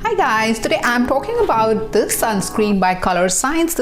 Hi guys, today I'm talking about this sunscreen by Color Science.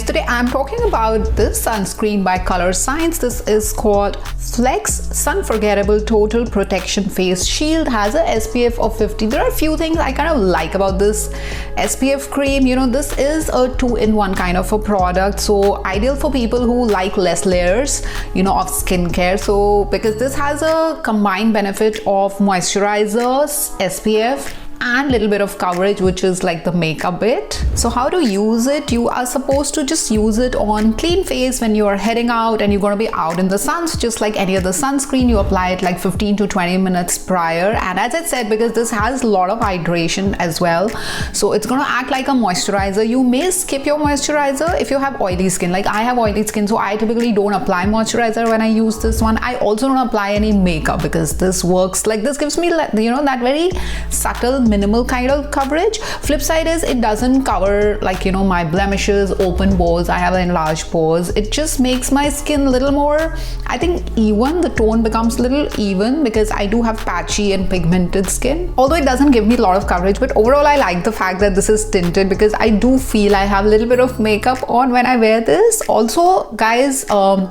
Today I'm talking about this sunscreen by Color Science. This is called Flex Sunforgettable Total Protection Face Shield. Has a SPF of 50. There are a few things I kind of like about this SPF cream. You know, this is a 2-in-1 kind of a product, so ideal for people who like less layers, you know, of skincare. So because this has a combined benefit of moisturizers, SPF, and little bit of coverage, which is like the makeup bit. So how to use it? You are supposed to just use it on clean face when you are heading out and you're going to be out in the sun. So just like any other sunscreen, you apply it like 15 to 20 minutes prior. And as I said, because this has a lot of hydration as well, so it's going to act like a moisturizer. You may skip your moisturizer if you have oily skin. Like I have oily skin, so I typically don't apply moisturizer when I use this one. I also don't apply any makeup because this works like this gives me, you know, that very subtle minimal kind of coverage. Flip side is it doesn't cover, like, you know, my blemishes, open pores. I have enlarged pores. It just makes my skin a little more, I think, even. The tone becomes a little even because I do have patchy and pigmented skin. Although it doesn't give me a lot of coverage, but overall I like the fact that this is tinted because I do feel I have a little bit of makeup on when I wear this. Also guys,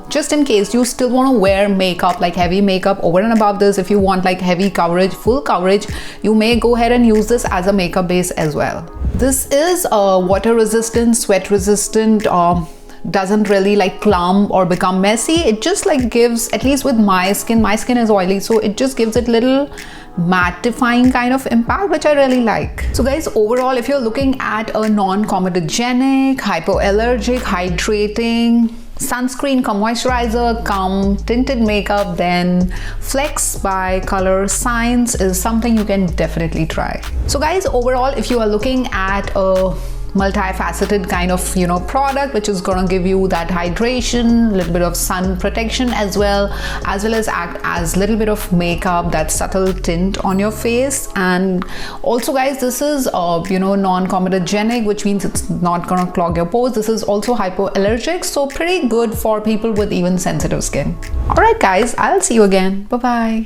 just in case you still want to wear makeup, like heavy makeup over and above this, if you want like heavy coverage, full coverage, you may go ahead and use this as a makeup base as well. This is water resistant, sweat resistant, doesn't really like clump or become messy. It just like gives, at least with my skin is oily, so it just gives it little mattifying kind of impact, which I really like. So guys, overall, if you're looking at a non-comedogenic, hypoallergic, hydrating sunscreen cum moisturizer cum tinted makeup, then Flex by Color Science is something you can definitely try. So guys, overall, if you are looking at a multifaceted kind of, you know, product which is gonna give you that hydration, little bit of sun protection as well as act as little bit of makeup, that subtle tint on your face. And also guys, this is you know, non-comedogenic, which means it's not gonna clog your pores. This is also hypoallergic, so pretty good for people with even sensitive skin. All right guys, I'll see you again. Bye bye.